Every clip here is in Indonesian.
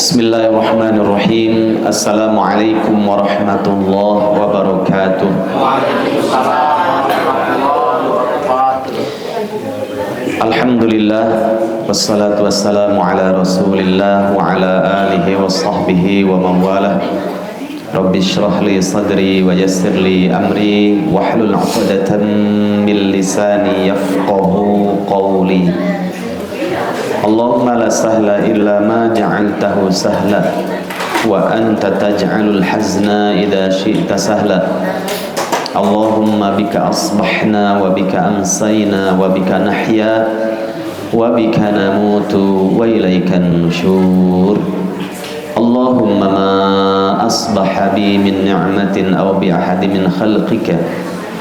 Bismillahirrahmanirrahim. Assalamualaikum warahmatullahi wabarakatuh. Alhamdulillah, wassalatu wassalamu ala rasulillah wa ala alihi wa sahbihi wa mawalah. Rabbi shrah li sadri wa yassir li amri wahlul 'uqdatam min lisani yafqahu qawli. Allahumma la sahla illa ma ja'altahu sahla wa anta taj'alul hazna idza syi'ta sahla. Allahumma bika asbahna wa bika amsayna wa bika nahya wa bika namutu wa ilaikan nusyur. Allahumma ma asbaha bi min ni'matin aw bi ahadin min khalqika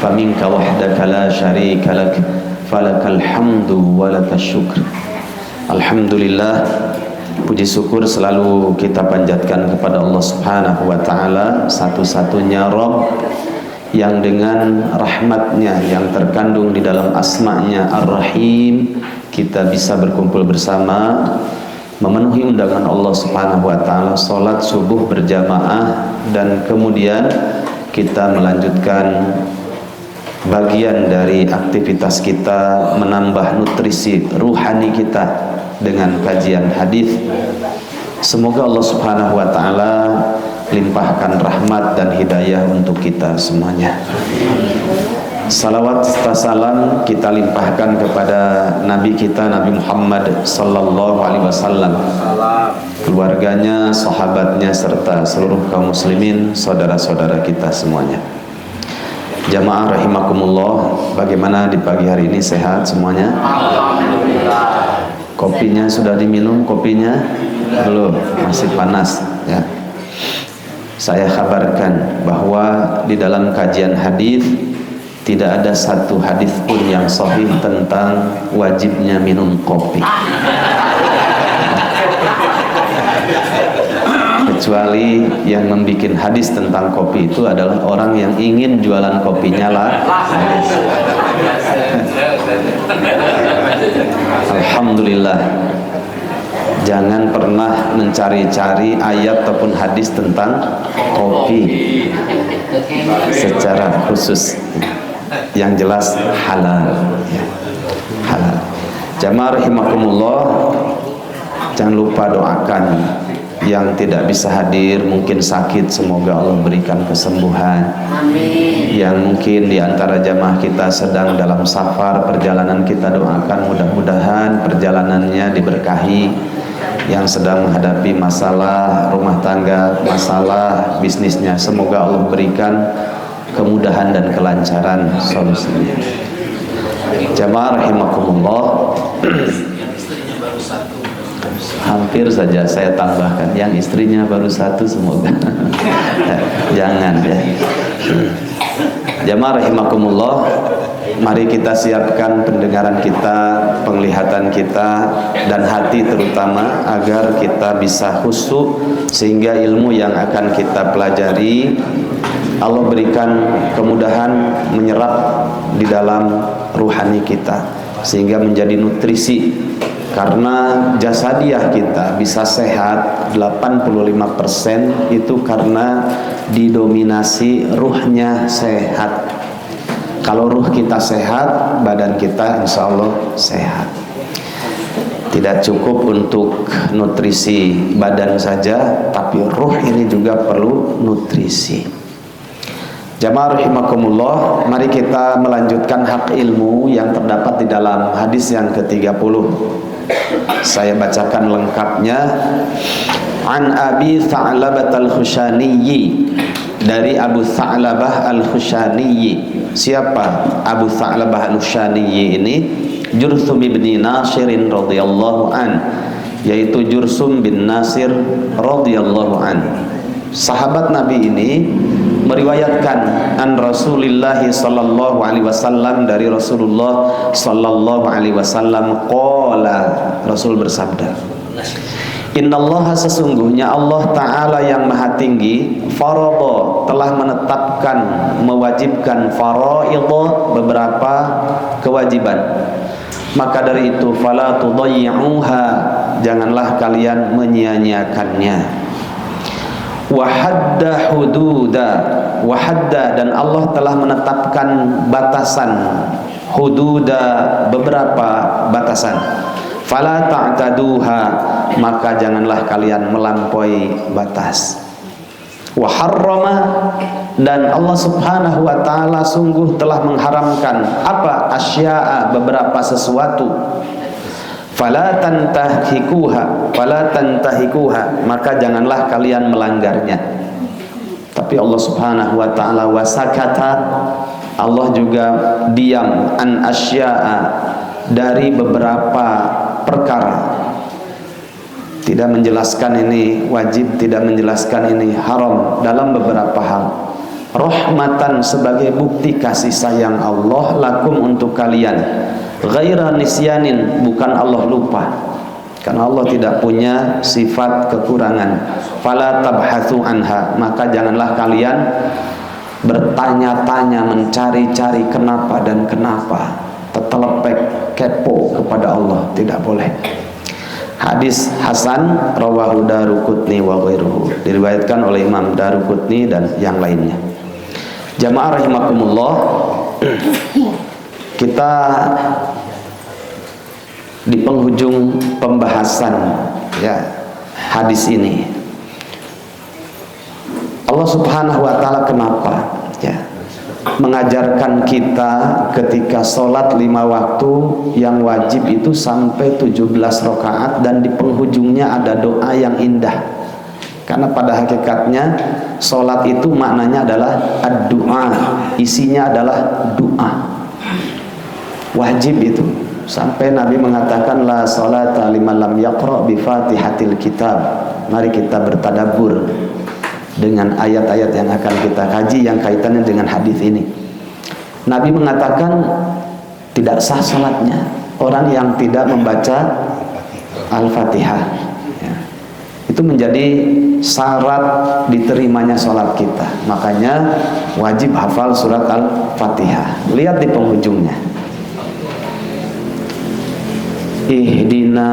faminka wahdaka la syarika lak falakal hamdu wa lakas syukr. Alhamdulillah, puji syukur selalu kita panjatkan kepada Allah Subhanahu wa ta'ala, satu-satunya Rabb yang dengan rahmatnya yang terkandung di dalam asma'nya Ar-Rahim kita bisa berkumpul bersama memenuhi undangan Allah Subhanahu wa ta'ala, sholat subuh berjamaah, dan kemudian kita melanjutkan bagian dari aktivitas kita menambah nutrisi ruhani kita dengan kajian hadis. Semoga Allah Subhanahu wa ta'ala limpahkan rahmat dan hidayah untuk kita semuanya. Salawat serta salam kita limpahkan kepada Nabi kita, Nabi Muhammad sallallahu alaihi wasallam, keluarganya, sahabatnya, serta seluruh kaum muslimin, saudara-saudara kita semuanya. Jamaah rahimakumullah, bagaimana di pagi hari ini? Sehat semuanya? Alhamdulillah. Kopinya sudah diminum? Kopinya belum, masih panas ya. Saya kabarkan bahwa di dalam kajian hadis tidak ada satu hadis pun yang sahih tentang wajibnya minum kopi, kecuali yang membuat hadis tentang kopi itu adalah orang yang ingin jualan kopinya lah. Alhamdulillah, jangan pernah mencari-cari ayat ataupun hadis tentang kopi secara khusus. Yang jelas halal, halal. Jamaah rahimakumullah, jangan lupa doakan yang tidak bisa hadir, mungkin sakit, semoga Allah berikan kesembuhan. Amin. Yang mungkin di antara jamaah kita sedang dalam safar, perjalanan, kita doakan mudah-mudahan perjalanannya diberkahi. Yang sedang menghadapi masalah rumah tangga, masalah bisnisnya, semoga Allah berikan kemudahan dan kelancaran solusinya. Jamaah rahimakumullah, hampir saja saya tambahkan yang istrinya baru satu, semoga jangan ya. Jamaah rahimakumullah, mari kita siapkan pendengaran kita, penglihatan kita, dan hati terutama agar kita bisa khusyuk, sehingga ilmu yang akan kita pelajari Allah berikan kemudahan menyerap di dalam ruhani kita sehingga menjadi nutrisi. Karena jasadiah kita bisa sehat 85% itu karena didominasi ruhnya sehat. Kalau ruh kita sehat, badan kita insya Allah sehat. Tidak cukup untuk nutrisi badan saja, tapi ruh ini juga perlu nutrisi. Jamaah rahimakumullah, mari kita melanjutkan hak ilmu yang terdapat di dalam hadis yang ke-30. Saya bacakan lengkapnya. An Abi Tha'labah al-Khushani, dari Abu Tha'labah al-Khushani. Siapa Abu Tha'labah al-Khushani ini? Jursum bin Nasir radhiyallahu an, yaitu Jursum bin Nasir radhiyallahu an. Sahabat Nabi ini meriwayatkan an Rasulillah sallallahu alaihi wasallam, dari Rasulullah sallallahu alaihi wasallam, qala, Rasul bersabda, innallaha, sesungguhnya Allah Ta'ala yang maha tinggi, farada, telah menetapkan, mewajibkan, faraidha, beberapa kewajiban. Maka dari itu fala tudayyi'uha, janganlah kalian menyia-nyiakannya. Wahadda hududa, wahadda, dan Allah telah menetapkan batasan, hududa, beberapa batasan. Fala ta'taduha, maka janganlah kalian melampaui batas. Wa harrama, dan Allah Subhanahu wa taala sungguh telah mengharamkan apa? Asya'a, beberapa sesuatu. Fala tantahikuha, fala tantahikuha, maka janganlah kalian melanggarnya. Tapi Allah Subhanahu wa taala wasakata, Allah juga diam, an asya'a, dari beberapa perkara. Tidak menjelaskan ini wajib, tidak menjelaskan ini haram dalam beberapa hal. Rahmatan, sebagai bukti kasih sayang Allah lakum, untuk kalian. Ghaira nisyanin, bukan Allah lupa, karena Allah tidak punya sifat kekurangan. Fala tabhatsu anha, maka janganlah kalian bertanya-tanya, mencari-cari kenapa dan kenapa, tetelepek, kepo kepada Allah, tidak boleh. Hadis Hasan, rawahu Daruqutni wa ghairuhu, diriwayatkan oleh Imam Daruqutni dan yang lainnya. Jamaah rahimakumullah, kita di penghujung pembahasan ya hadis ini. Allah Subhanahu wa taala kenapa ya mengajarkan kita ketika sholat 5 waktu yang wajib itu sampai 17 rakaat, dan di penghujungnya ada doa yang indah. Karena pada hakikatnya sholat itu maknanya adalah ad-du'a, isinya adalah doa. Wajib itu, sampai Nabi mengatakan la sholata liman lam yaqra bi fatihatil kitab. Mari kita bertadabbur dengan ayat-ayat yang akan kita kaji yang kaitannya dengan hadis ini. Nabi mengatakan tidak sah salatnya orang yang tidak membaca Al-Fatihah ya. Itu menjadi syarat diterimanya salat kita. Makanya wajib hafal surat Al-Fatihah. Lihat di penghujungnya, Ihdina,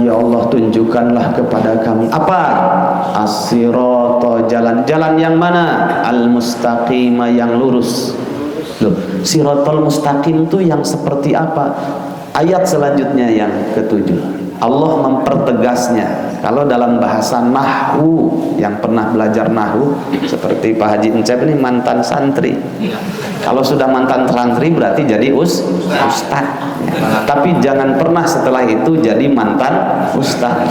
ya Allah tunjukkanlah kepada kami apa? As-sirata, jalan yang mana? Al-mustaqima, yang lurus. Loh, siratal mustaqim itu yang seperti apa? Ayat selanjutnya yang ketujuh, Allah mempertegasnya. Kalau dalam bahasa nahwu, yang pernah belajar nahwu seperti Pak Haji Encep ini mantan santri. Kalau sudah mantan santri berarti jadi ustad. Tapi jangan pernah setelah itu jadi mantan ustad.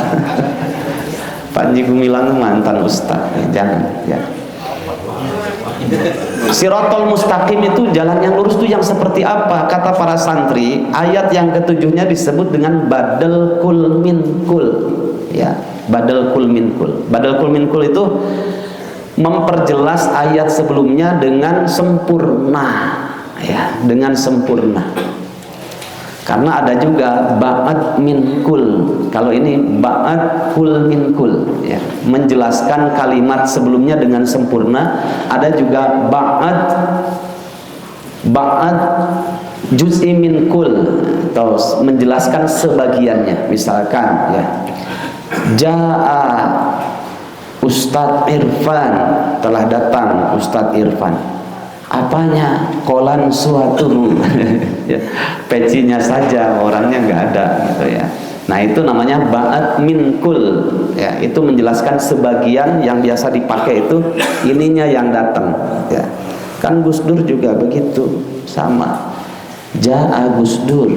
Panji Gumilang mantan ustad, jangan ya. Siratal mustaqim itu jalan yang lurus itu yang seperti apa? Kata para santri, ayat yang ketujuhnya disebut dengan badal kul min kul ya, badal kul min kul. Badal kul min kul itu memperjelas ayat sebelumnya dengan sempurna ya, dengan sempurna. Karena ada juga ba'ad min kul. Kalau ini ba'ad kul min kul ya, menjelaskan kalimat sebelumnya dengan sempurna. Ada juga ba'ad juz'i min kul, atau menjelaskan sebagiannya. Misalkan ya, Ja'a Ustadz Irfan, telah datang Ustadz Irfan. Apanya? Kolan suatu ya, pecinya saja, orangnya nggak ada gitu ya. Nah itu namanya ba'at min kul ya, itu menjelaskan sebagian. Yang biasa dipakai itu ininya yang datang ya. Kan Gus Dur juga begitu, sama. Ja'a Gus Dur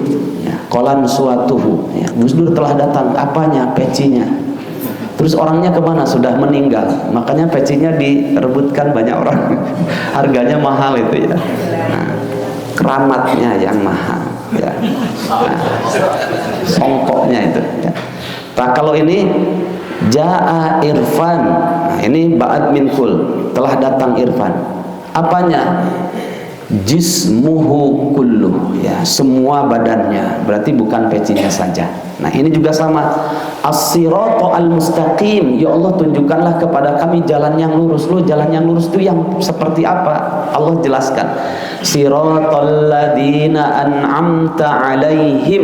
ya, kolan suatuhu ya, Gus Dur telah datang. Apanya? Pecinya. Terus orangnya kemana? Sudah meninggal. Makanya pecinya direbutkan banyak orang. Harganya mahal itu ya. Nah, keramatnya yang mahal ya. Nah, songkoknya itu ya. Nah, kalau ini Ja'a Irfan, nah, ini ba'ad min kul, telah datang Irfan. Apanya? Jismuhu kulluh ya, semua badannya, berarti bukan pecinya saja. Nah ini juga sama, as-sirata al-mustaqim, ya Allah tunjukkanlah kepada kami jalan yang lurus. Loh, jalan yang lurus itu yang seperti apa? Allah jelaskan, siratal ladzina an'amta alaihim,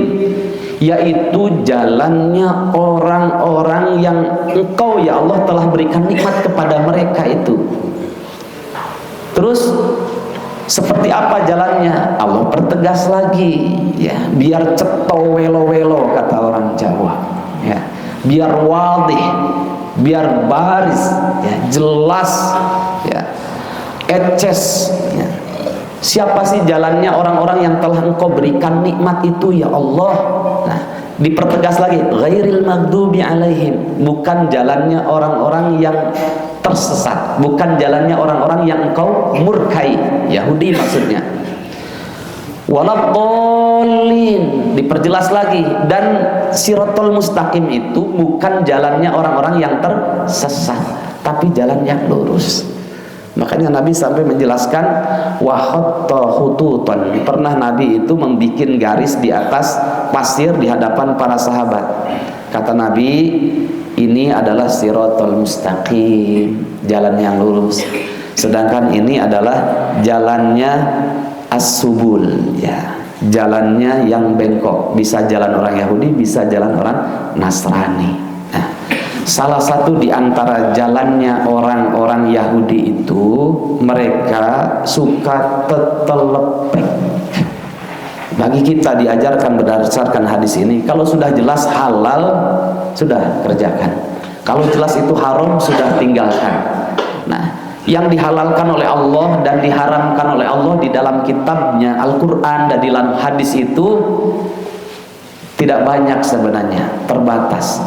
yaitu jalannya orang-orang yang Engkau ya Allah telah berikan nikmat kepada mereka itu. Terus seperti apa jalannya? Allah pertegas lagi, ya, biar ceto welo-welo kata orang Jawa, ya, biar wadih, biar baris, ya, jelas, ya, eces, ya. Siapa sih jalannya orang-orang yang telah Engkau berikan nikmat itu ya Allah? Nah, dipertegas lagi, ghairil maghdubi alaihim, bukan jalannya orang-orang yang tersesat, bukan jalannya orang-orang yang Engkau murkai, Yahudi maksudnya. Waladhdallin, diperjelas lagi, dan siratal mustaqim itu bukan jalannya orang-orang yang tersesat, tapi jalan yang lurus. Makanya Nabi sampai menjelaskan wahatta khututan. Pernah Nabi itu membikin garis di atas pasir di hadapan para sahabat. Kata Nabi, ini adalah siratal mustaqim, jalan yang lurus. Sedangkan ini adalah jalannya as-subul, ya, jalannya yang bengkok. Bisa jalan orang Yahudi, bisa jalan orang Nasrani. Nah, salah satu di antara jalannya orang-orang Yahudi itu, mereka suka tetelepek. Bagi kita diajarkan berdasarkan hadis ini, kalau sudah jelas halal, sudah kerjakan. Kalau jelas itu haram, sudah tinggalkan. Nah, yang dihalalkan oleh Allah dan diharamkan oleh Allah di dalam kitabnya Al-Quran dan di dalam hadis itu tidak banyak sebenarnya, terbatas.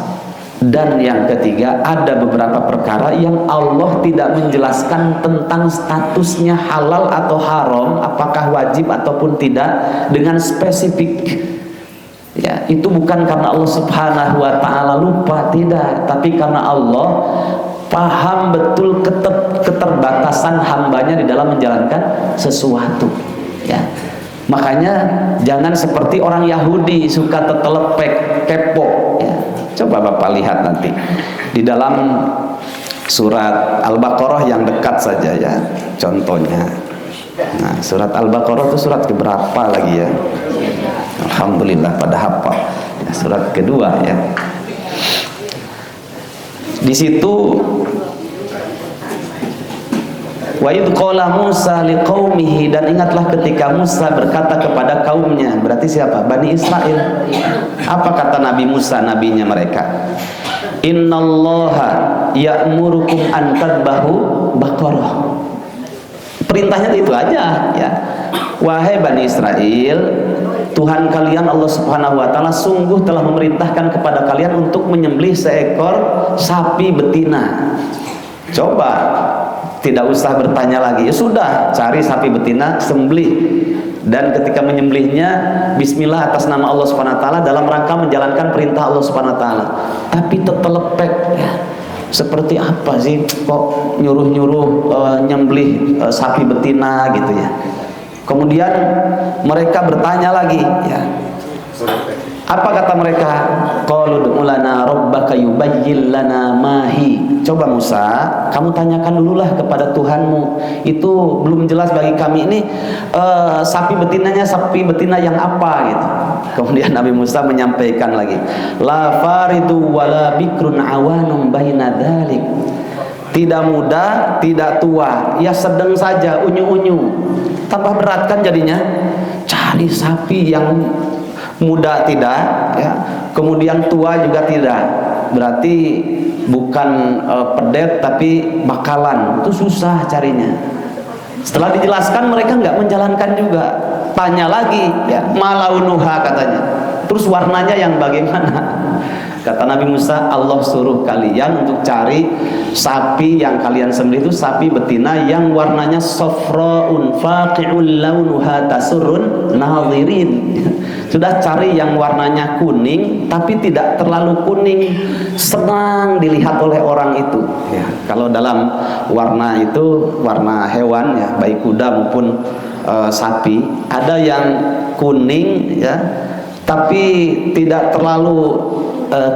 Dan yang ketiga, ada beberapa perkara yang Allah tidak menjelaskan tentang statusnya halal atau haram, apakah wajib ataupun tidak dengan spesifik. Ya, itu bukan karena Allah Subhanahu wa taala lupa, tidak, tapi karena Allah paham betul keterbatasan hambanya di dalam menjalankan sesuatu, ya. Makanya jangan seperti orang Yahudi suka tetelepek, kepo, ya. Coba Bapak lihat nanti di dalam surat Al-Baqarah yang dekat saja, ya, contohnya. Nah, surat Al-Baqarah itu surat keberapa lagi, ya? Alhamdulillah pada hafal, ya, surat kedua, ya. Di situ wa idh qala Musa liqaumihi, dan ingatlah ketika Musa berkata kepada kaumnya, berarti siapa? Bani Israel. Apa kata Nabi Musa, nabinya mereka? Innallaha ya'murukum an tadbahu baqarah. Perintahnya itu aja, ya. Wahai Bani Israel, Tuhan kalian Allah Subhanahu wa taala sungguh telah memerintahkan kepada kalian untuk menyembelih seekor sapi betina. Coba, tidak usah bertanya lagi, ya sudah, cari sapi betina, sembelih. Dan ketika menyembelihnya, bismillah atas nama Allah Subhanahu wa taala, dalam rangka menjalankan perintah Allah Subhanahu wa taala. Tapi tetelepek, ya. Seperti apa sih kok nyuruh-nyuruh nyembelih sapi betina gitu, ya. Kemudian mereka bertanya lagi, ya. Apa kata mereka? Qalu ud'u lana rabbaka yubayyin lana ma hi. Coba Musa, kamu tanyakan dululah kepada Tuhanmu. Itu belum jelas bagi kami ini sapi betinanya sapi betina yang apa gitu. Kemudian Nabi Musa menyampaikan lagi, la faridu wala bikrun awanum baina dzalik. Tidak muda, tidak tua, ya sedang saja, unyu-unyu. Tambah berat kan jadinya. Cari sapi yang muda tidak, ya, kemudian tua juga tidak, berarti bukan pedet tapi bakalan, itu susah carinya. Setelah dijelaskan mereka nggak menjalankan juga, tanya lagi, ya, malaunuha katanya, terus warnanya yang bagaimana? Kata Nabi Musa, Allah suruh kalian untuk cari sapi yang kalian sembelih itu sapi betina yang warnanya safraun faqi'ul launuha tasurrun nadhirin. Sudah cari yang warnanya kuning tapi tidak terlalu kuning, senang dilihat oleh orang itu, ya. Kalau dalam warna itu warna hewan, ya, baik kuda maupun sapi, ada yang kuning, ya, tapi tidak terlalu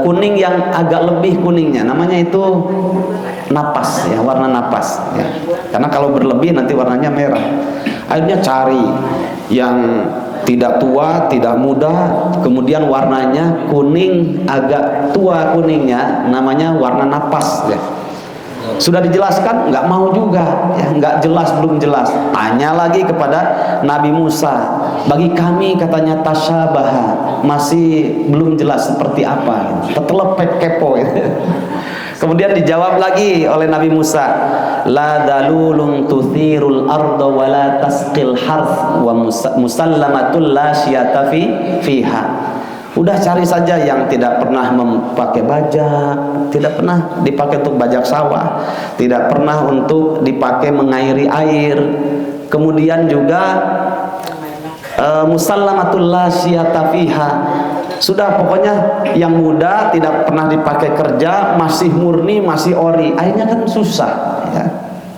kuning, yang agak lebih kuningnya, namanya itu napas, ya, warna napas, ya. Karena kalau berlebih nanti warnanya merah. Akhirnya cari yang tidak tua, tidak muda, kemudian warnanya kuning, agak tua kuningnya, namanya warna napas ya. Sudah dijelaskan, nggak mau juga ya, nggak jelas, belum jelas. Tanya lagi kepada Nabi Musa, bagi kami katanya tasyabaha, masih belum jelas seperti apa, tetelepet kepo ya. Kemudian dijawab lagi oleh Nabi Musa, la dalulun tuthirul arda wa la tasqil harth wa musallamatul la syiyata fiha. Udah cari saja yang tidak pernah memakai bajak, tidak pernah dipakai untuk bajak sawah, tidak pernah untuk dipakai mengairi air. Kemudian juga musallamatul la syiyata fiha. Sudah pokoknya yang muda, tidak pernah dipakai kerja, masih murni, masih ori. Akhirnya kan susah ya.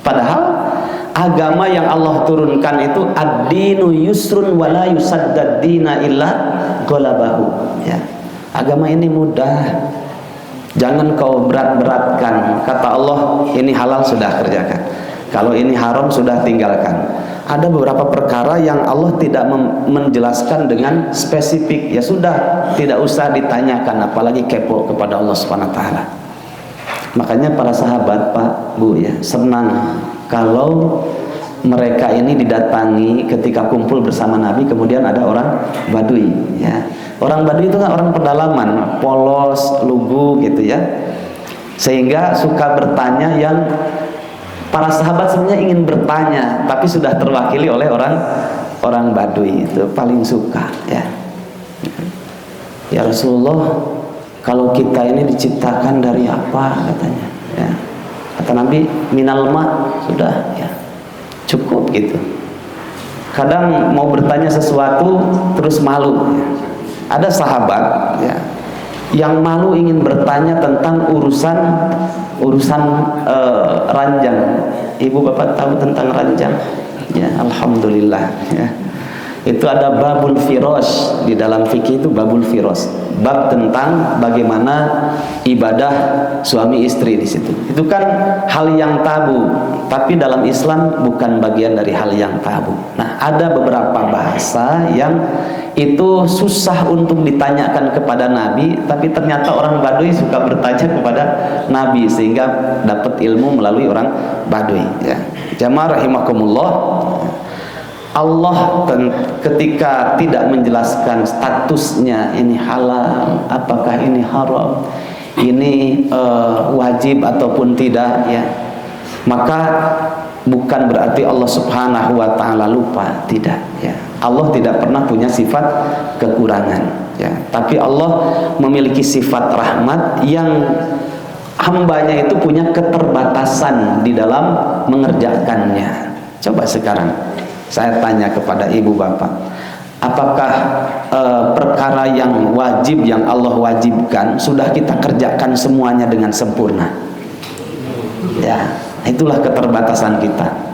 Padahal agama yang Allah turunkan itu ad-dinu yusrun wa la yusaddad dina illa ghalabahu ya. Agama ini mudah, jangan kau berat-beratkan. Kata Allah, ini halal sudah kerjakan, kalau ini haram sudah tinggalkan. Ada beberapa perkara yang Allah tidak menjelaskan dengan spesifik, ya sudah, tidak usah ditanyakan, apalagi kepo kepada Allah Subhanahu wa taala. Makanya para sahabat, Pak, Bu ya, senang kalau mereka ini didatangi ketika kumpul bersama Nabi, kemudian ada orang Badui ya. Orang Badui itu kan orang pedalaman, polos, lugu gitu ya. Sehingga suka bertanya yang para sahabat sebenarnya ingin bertanya, tapi sudah terwakili oleh orang Badui, itu paling suka ya. Ya Rasulullah, kalau kita ini diciptakan dari apa katanya ya. Kata Nabi, minal ma, sudah ya, cukup gitu. Kadang mau bertanya sesuatu terus malu ya. Ada sahabat ya yang malu ingin bertanya tentang urusan ranjang. Ibu bapak tahu tentang ranjang ya? Alhamdulillah ya. Itu ada babul firos, di dalam fikih itu babul firos, bab tentang bagaimana ibadah suami istri di situ. Itu kan hal yang tabu, tapi dalam Islam bukan bagian dari hal yang tabu. Nah, ada beberapa bahasa yang itu susah untuk ditanyakan kepada Nabi, tapi ternyata orang Badui suka bertanya kepada Nabi sehingga dapat ilmu melalui orang Badui ya. Jamaah rahimakumullah, Allah ketika tidak menjelaskan statusnya, ini halal, apakah ini haram, ini wajib ataupun tidak ya, maka bukan berarti Allah Subhanahu wa taala lupa, tidak ya. Allah tidak pernah punya sifat kekurangan ya, tapi Allah memiliki sifat rahmat yang hambanya itu punya keterbatasan di dalam mengerjakannya. Coba sekarang saya tanya kepada ibu bapak, apakah perkara yang wajib yang Allah wajibkan sudah kita kerjakan semuanya dengan sempurna? Ya, itulah keterbatasan kita.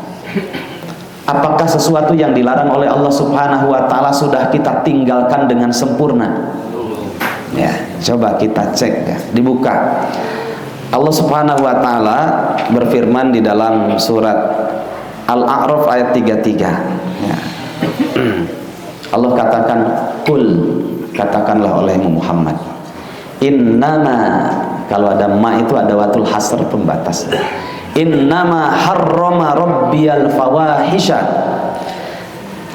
Apakah sesuatu yang dilarang oleh Allah Subhanahu wa taala sudah kita tinggalkan dengan sempurna? Ya, coba kita cek ya, dibuka. Allah Subhanahu wa taala berfirman di dalam surat Al-A'raf ayat 33 ya. Allah katakan, kul, katakanlah oleh Muhammad, innama, kalau ada ma itu ada watul hasr, pembatas, innama harrama rabbiyal fawahisha,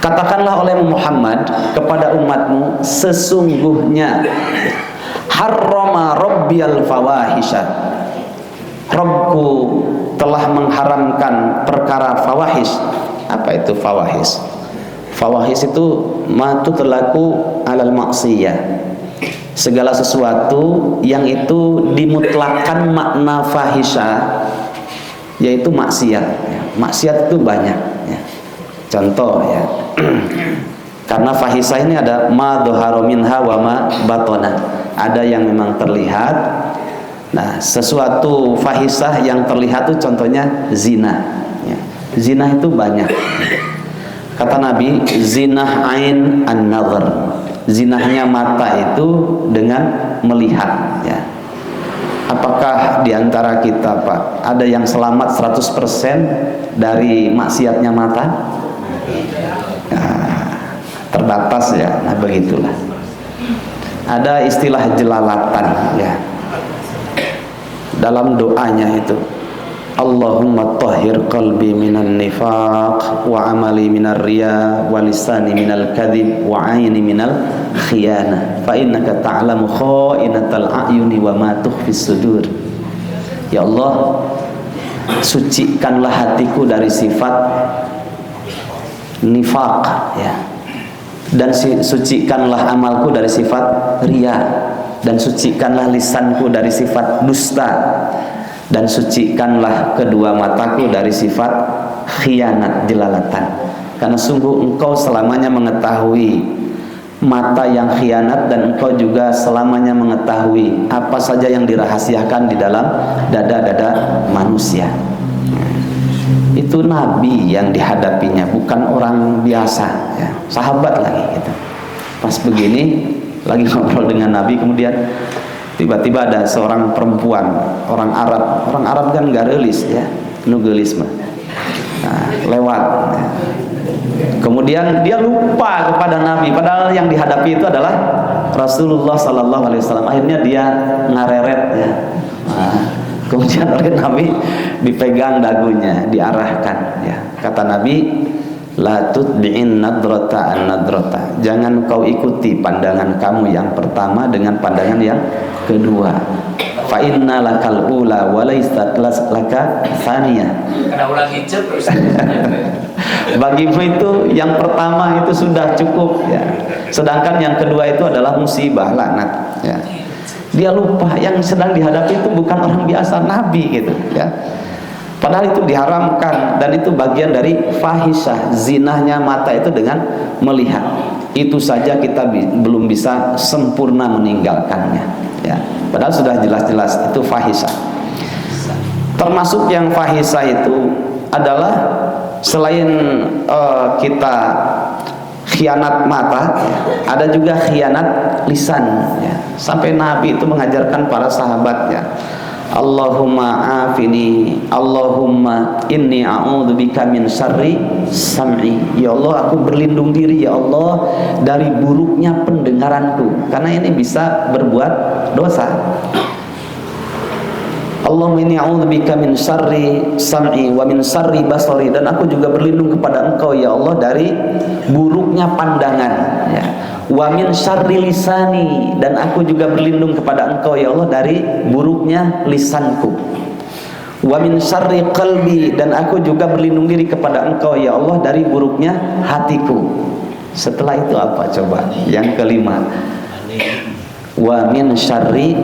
katakanlah oleh Muhammad kepada umatmu, sesungguhnya harrama rabbiyal fawahisha, Rabbku telah mengharamkan perkara fawahis. Apa itu fawahis? Fawahis itu matu terlaku alal maksiyah, segala sesuatu yang itu dimutlakkan makna fahisha, yaitu maksiat. Maksiat itu banyak ya. Contoh ya, karena fahisha ini ada ma dhahara minha wa ma batona, ada yang memang terlihat. Nah, sesuatu fahisah yang terlihat itu contohnya zina ya. Zina itu banyak. Kata Nabi, zinah ain an-nazar, zinahnya mata itu dengan melihat ya. Apakah diantara kita, Pak, ada yang selamat 100% dari maksiatnya mata? Nah, terbatas ya. Nah begitulah. Ada istilah jelalatan ya dalam doanya itu, Allahumma tahhir qalbi minan nifaq wa amali minar riya wa lisani minal kadhib wa aini minal khiyana fa innaka ta'lamu kha'inatal a'yuni wa ma tukhfis sudur. Ya Allah, sucikanlah hatiku dari sifat nifaq ya, dan sucikanlah amalku dari sifat riya, dan sucikanlah lisanku dari sifat dusta, dan sucikanlah kedua mataku dari sifat khianat, jelalatan. Karena sungguh engkau selamanya mengetahui mata yang khianat, dan engkau juga selamanya mengetahui apa saja yang dirahasiakan di dalam dada-dada manusia. Itu Nabi yang dihadapinya, bukan orang biasa ya. Sahabat lagi gitu. Pas begini lagi ngobrol dengan Nabi, kemudian tiba-tiba ada seorang perempuan, orang Arab kan gak relis ya, nugelis mah. Nah, lewat ya. Kemudian dia lupa kepada Nabi, padahal yang dihadapi itu adalah Rasulullah Sallallahu Alaihi Wasallam. Akhirnya dia ngareret ya. Nah, kemudian oleh Nabi dipegang dagunya, diarahkan ya. Kata Nabi, la tutbi'in nadrata an-nadrata. Jangan kau ikuti pandangan kamu yang pertama dengan pandangan yang kedua. Fa inna lakal ula wa laysat laka tsaniyah. Kena ulang hijab terus. Bagimu itu yang pertama itu sudah cukup ya. Sedangkan yang kedua itu adalah musibah, laknat ya. Dia lupa yang sedang dihadapi itu bukan orang biasa, Nabi gitu ya. Padahal itu diharamkan, dan itu bagian dari fahisyah, zinahnya mata itu dengan melihat. Itu saja kita belum bisa sempurna meninggalkannya ya. Padahal sudah jelas-jelas itu fahisyah. Termasuk yang fahisyah itu adalah selain kita khianat mata, ada juga khianat lisan ya. Sampai Nabi itu mengajarkan para sahabatnya, Allahumma afini, Allahumma inni a'udzubika min syarri sam'i. Ya Allah, aku berlindung diri ya Allah dari buruknya pendengaranku, karena ini bisa berbuat dosa. Allahumma inni a'udzubika min syarri sam'i wa min syarri basari, dan aku juga berlindung kepada Engkau ya Allah dari buruknya pandangan ya. Wa min syarri lisani, dan aku juga berlindung kepada Engkau ya Allah dari buruknya lisanku. Wa min syarri qalbi, dan aku juga berlindung diri kepada Engkau ya Allah dari buruknya hatiku. Setelah itu apa coba? Yang kelima, wa min syarri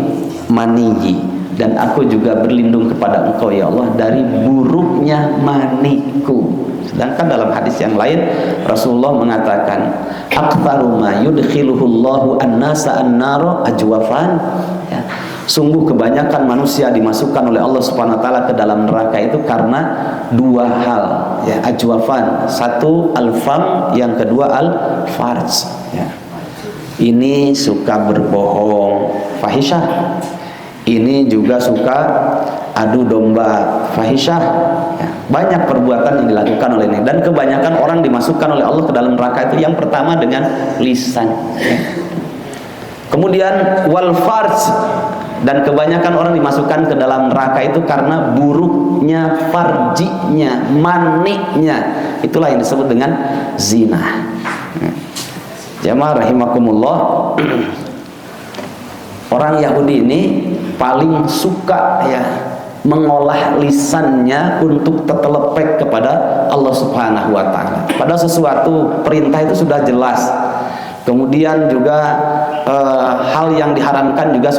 maniyi, dan aku juga berlindung kepada Engkau ya Allah dari buruknya maniku. Sedangkan dalam hadis yang lain Rasulullah mengatakan, aktaru ma yudkhiluhullahu an-nasa an-nara ajwafan ya. Sungguh kebanyakan manusia dimasukkan oleh Allah Subhanahu wa taala ke dalam neraka itu karena dua hal ya, ajwafan. Satu al-fam, yang kedua al-farj ya. Ini suka berbohong, fahisyah. Ini juga suka adu domba, fahisyah ya. Banyak perbuatan yang dilakukan oleh ini, dan kebanyakan orang dimasukkan oleh Allah ke dalam neraka itu yang pertama dengan lisan ya. Kemudian wal farj, dan kebanyakan orang dimasukkan ke dalam neraka itu karena buruknya farjinya, maniknya. Itulah yang disebut dengan zina. Jamaah rahimakumullah. Orang Yahudi ini paling suka ya mengolah lisannya untuk tertelepek kepada Allah Subhanahu wa taala. Padahal sesuatu perintah itu sudah jelas. Kemudian juga hal yang diharamkan juga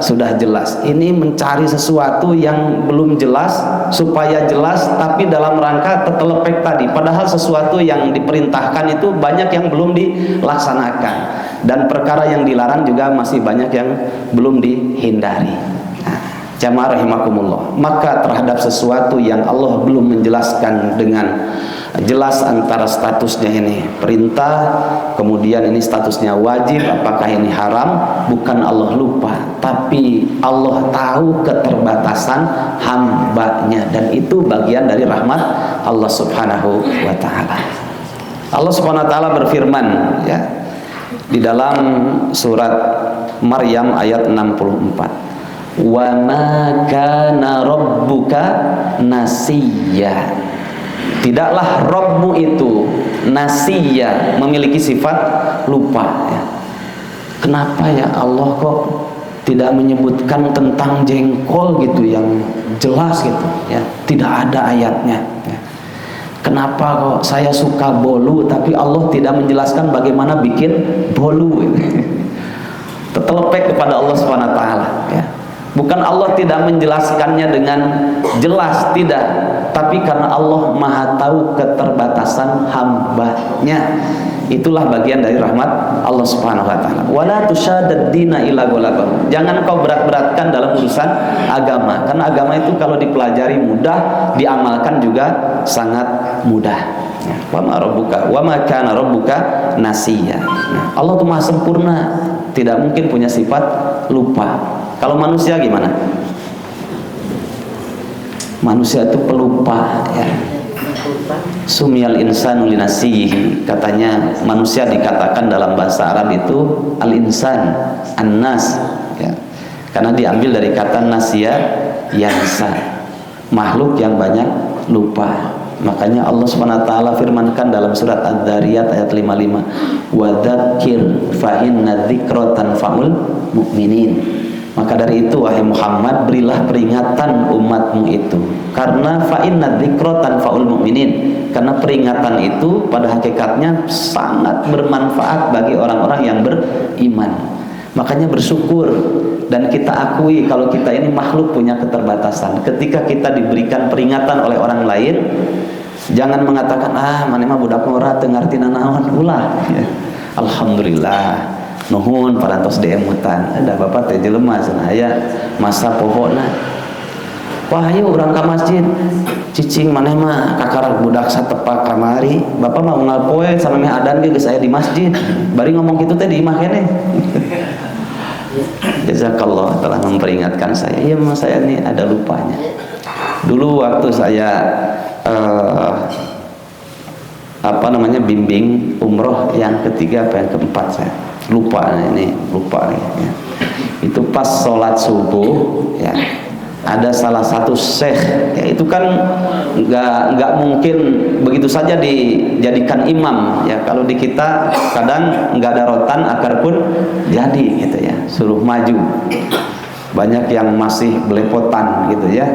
sudah jelas. Ini mencari sesuatu yang belum jelas supaya jelas, tapi dalam rangka tertelepek tadi. Padahal sesuatu yang diperintahkan itu banyak yang belum dilaksanakan, dan perkara yang dilarang juga masih banyak yang belum dihindari. Jamaah rahimakumullah. Maka terhadap sesuatu yang Allah belum menjelaskan dengan jelas antara statusnya ini perintah, kemudian ini statusnya wajib, apakah ini haram, bukan Allah lupa, tapi Allah tahu keterbatasan hambanya, dan itu bagian dari rahmat Allah Subhanahu wa ta'ala. Allah Subhanahu wa taala berfirman ya di dalam surat Maryam ayat 64. Wa ma kana rabbuka nasiyya. Tidaklah Rabbmu itu nasiyya, memiliki sifat lupa ya. Kenapa ya Allah kok tidak menyebutkan tentang jengkol gitu yang jelas gitu ya, tidak ada ayatnya ya. Kenapa kok saya suka bolu tapi Allah tidak menjelaskan bagaimana bikin bolu gitu. Terlepek kepada Allah Subhanahu wa taala ya. Bukan Allah tidak menjelaskannya dengan jelas, tidak, tapi karena Allah Maha tahu keterbatasan hambanya. Itulah bagian dari rahmat Allah Subhanahu wa taala. Wala tusyadad dina illa ghalabah. Jangan kau berat-beratkan dalam urusan agama, karena agama itu kalau dipelajari mudah, diamalkan juga sangat mudah. Wa ma rabbuka wa ma kana rabbuka nasiya. Allah itu Maha sempurna, tidak mungkin punya sifat lupa. Kalau manusia gimana? Manusia itu pelupa ya. Sumiyal insanu linasihi, katanya manusia dikatakan dalam bahasa Arab itu al-insan, an-nas ya. Karena diambil dari kata nasya yansa, makhluk yang banyak lupa. Makanya Allah Subhanahu wa taala firmankan dalam surat Ad-Dzariyat ayat 55, wa dzakir fa inna dzikra tanfa'ul mu'minin. Maka dari itu wahai Muhammad, berilah peringatan umatmu itu, karena fa inna dzikra tanfa'ul mu'minin, karena peringatan itu pada hakikatnya sangat bermanfaat bagi orang-orang yang beriman. Makanya bersyukur dan kita akui kalau kita ini makhluk punya keterbatasan. Ketika kita diberikan peringatan oleh orang lain, jangan mengatakan mana mah budak murah teu ngartina naon ulah ya. Alhamdulillah nuhun parantos deemutan ada bapak teh jelema cenah aya masa pohona. Wah ayo urang ka masjid cicing maneh mah kakarag budak satepak kamari, bapak mah unggal poe samemeh adan ge geus aya di masjid, bari ngomong kitu teh di imah keneh. Jazakallah telah memperingatkan saya. Iya memang saya ini ada lupanya. Dulu waktu saya bimbing umroh yang ketiga apa yang keempat, saya lupa nih ya. Itu pas sholat subuh ya, ada salah satu syekh ya, itu kan nggak mungkin begitu saja dijadikan imam ya. Kalau di kita kadang nggak ada rotan akar pun jadi gitu ya, suruh maju. Banyak yang masih belepotan gitu ya,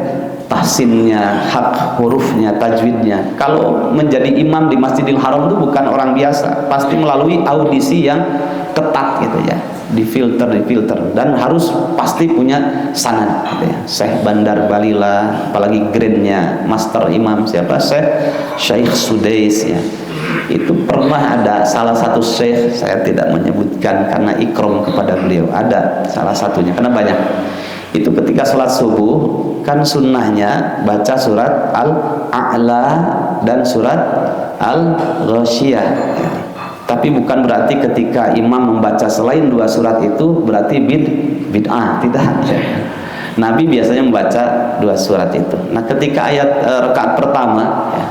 tahsinnya, hak hurufnya, tajwidnya. Kalau menjadi imam di Masjidil Haram itu bukan orang biasa, pasti melalui audisi yang ketat gitu ya, difilter dan harus pasti punya sanad gitu ya. Syekh Bandar Balila, apalagi grade-nya master imam siapa, Syekh Sudais ya. Itu pernah ada salah satu syekh, saya tidak menyebutkan karena ikram kepada beliau, ada salah satunya karena banyak. Itu ketika sholat subuh kan sunnahnya baca surat Al-A'la dan surat Al-Ghasyiyah ya. Tapi bukan berarti ketika imam membaca selain dua surat itu berarti bid'ah, tidak ya. Nabi biasanya membaca dua surat itu. Nah ketika ayat rakaat pertama ya,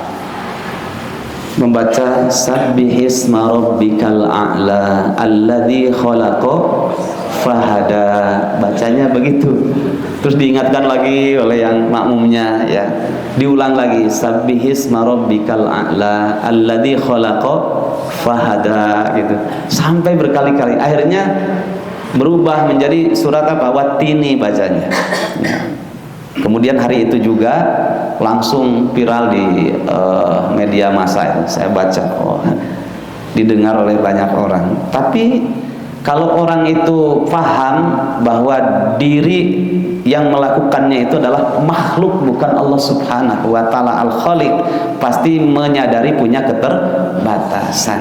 membaca sabbihisma rabbikal a'la alladzi khalaqa fahada, bacanya begitu. Terus diingatkan lagi oleh yang makmumnya ya, diulang lagi sabbihisma rabbikal a'la alladzi khalaqa fahada gitu, sampai berkali-kali. Akhirnya berubah menjadi surat apa? Wattini bacanya ya. Kemudian hari itu juga langsung viral di media massa itu. Saya baca, didengar oleh banyak orang. Tapi kalau orang itu paham bahwa diri yang melakukannya itu adalah makhluk, bukan Allah Subhanahu wa taala Al-Khaliq, pasti menyadari punya keterbatasan.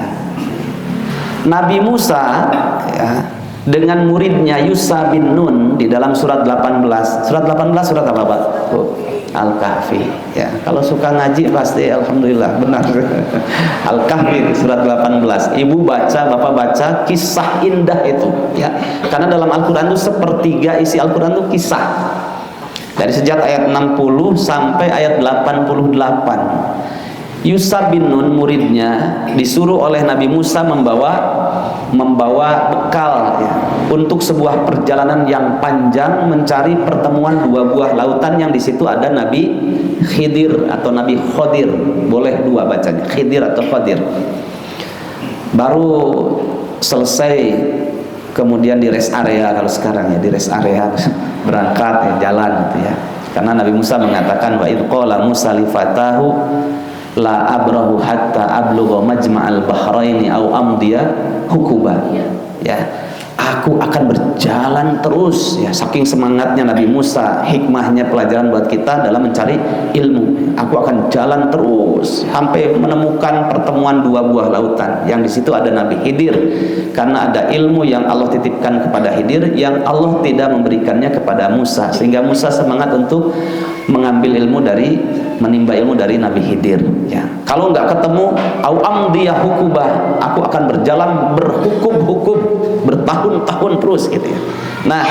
Nabi Musa ya, dengan muridnya Yusha bin Nun di dalam surat 18. Surat 18 surat apa, Pak? Al-Kahfi ya. Kalau suka ngaji pasti alhamdulillah benar. Al-Kahfi surat 18. Ibu baca, bapak baca kisah indah itu ya. Karena dalam Al-Qur'an itu sepertiga isi Al-Qur'an itu kisah. Dari sejak ayat 60 sampai ayat 88. Yusha bin Nun muridnya disuruh oleh Nabi Musa membawa bekal ya, untuk sebuah perjalanan yang panjang mencari pertemuan dua buah lautan yang di situ ada Nabi Khidir atau Nabi Khodir, boleh dua bacanya, Khidir atau Khodir. Baru selesai, kemudian di rest area, kalau sekarang ya di rest area berangkat ya, jalan gitu ya. Karena Nabi Musa mengatakan wa idh qala Musa li fatahu la abrahu hatta ablugha majma'al bahraini au amdiya hukuba. Ya, aku akan berjalan terus ya, saking semangatnya Nabi Musa. Hikmahnya pelajaran buat kita dalam mencari ilmu. Aku akan jalan terus sampai menemukan pertemuan dua buah lautan yang di situ ada Nabi Khidir, karena ada ilmu yang Allah titipkan kepada Khidir yang Allah tidak memberikannya kepada Musa, sehingga Musa semangat untuk mengambil ilmu menimba ilmu dari Nabi Khidir ya. Kalau nggak ketemu au amdiyah hukubah, aku akan berjalan berhukum-hukum bertahun-tahun terus gitu ya. Nah,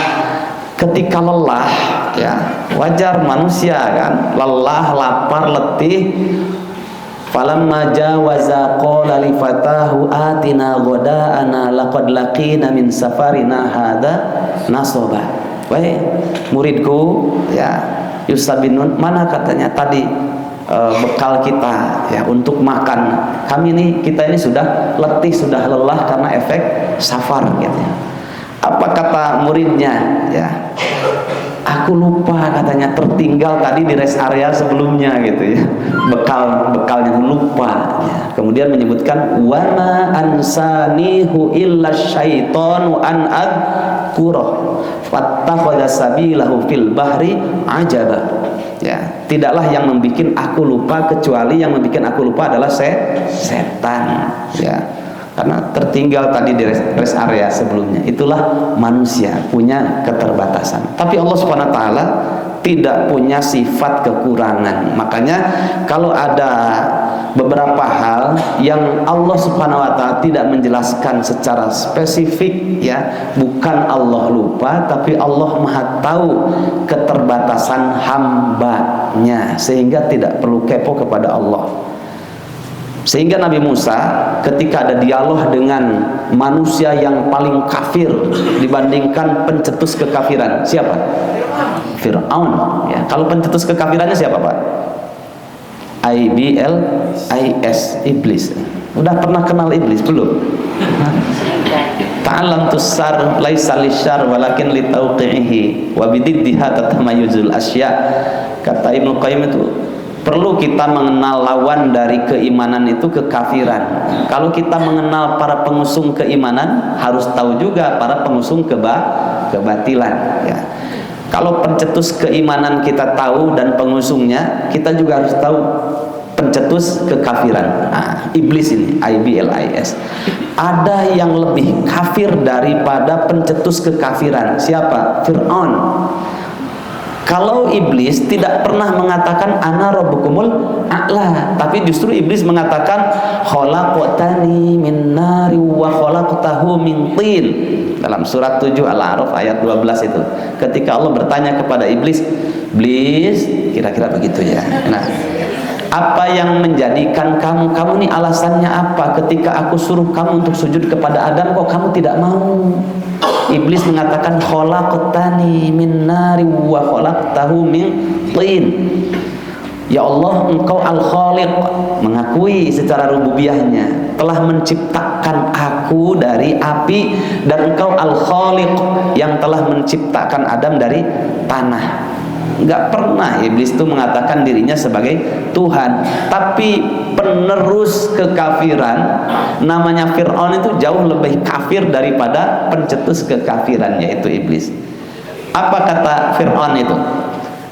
ketika lelah ya, wajar manusia kan, lelah, lapar, letih. Falamma jawaza qala li fatahu atina ghada'ana laqad laqina min safarina hadza nasaba. Wahai muridku ya, Yusha bin Nun, mana katanya tadi bekal kita ya untuk makan. Kita ini sudah letih, sudah lelah karena efek safar gitu ya. Apa kata muridnya ya? Aku lupa katanya, tertinggal tadi di rest area sebelumnya gitu ya. Bekalnya lupa ya. Kemudian menyebutkan wa ma ansanihu illa syaitanu an adkurah fattakhadha sabilahu fil bahri ajaba. Ya, tidaklah yang membuat aku lupa kecuali yang membuat aku lupa adalah setan ya. Karena tertinggal tadi di rest area sebelumnya. Itulah manusia punya keterbatasan. Tapi Allah Subhanahu wa taala tidak punya sifat kekurangan. Makanya kalau ada beberapa hal yang Allah Subhanahu wa taala tidak menjelaskan secara spesifik ya, bukan Allah lupa, tapi Allah Maha tahu keterbatasan hambanya, sehingga tidak perlu kepo kepada Allah. Sehingga Nabi Musa ketika ada dialog dengan manusia yang paling kafir dibandingkan pencetus kekafiran, siapa? Fir'aun ya. Kalau pencetus kekafirannya siapa, Pak? IBLIS, iblis. Udah pernah kenal iblis belum? Ta'alam tussar laisa lisyar walakin litauqihi wa bididdiha tatamayuzul asya. Kata Ibnu Qayyim itu, perlu kita mengenal lawan dari keimanan itu kekafiran. Kalau kita mengenal para pengusung keimanan, harus tahu juga para pengusung kebatilan ya. Kalau pencetus keimanan kita tahu dan pengusungnya, kita juga harus tahu pencetus kekafiran. Nah, iblis ini, IBLIS. Ada yang lebih kafir daripada pencetus kekafiran. Siapa? Fir'aun. Kalau iblis tidak pernah mengatakan ana rabbukumul a'la, tapi justru iblis mengatakan khalaqtani min nari wa khalaqtahu min tin. Dalam surat 7 Al-A'raf ayat 12 itu, ketika Allah bertanya kepada iblis, "Iblis, kira-kira begitu ya. Nah, apa yang menjadikan kamu nih alasannya apa? Ketika aku suruh kamu untuk sujud kepada Adam, kok kamu tidak mau?" Iblis mengatakan khalaqtani min nari wa khalaqtahu min tin. Ya Allah, engkau al-khaliq, mengakui secara rububiyahnya telah menciptakan aku dari api, dan engkau al-khaliq yang telah menciptakan Adam dari tanah. Enggak pernah iblis itu mengatakan dirinya sebagai Tuhan. Tapi penerus kekafiran namanya Fir'aun itu jauh lebih kafir daripada pencetus kekafiran, yaitu iblis. Apa kata Fir'aun itu?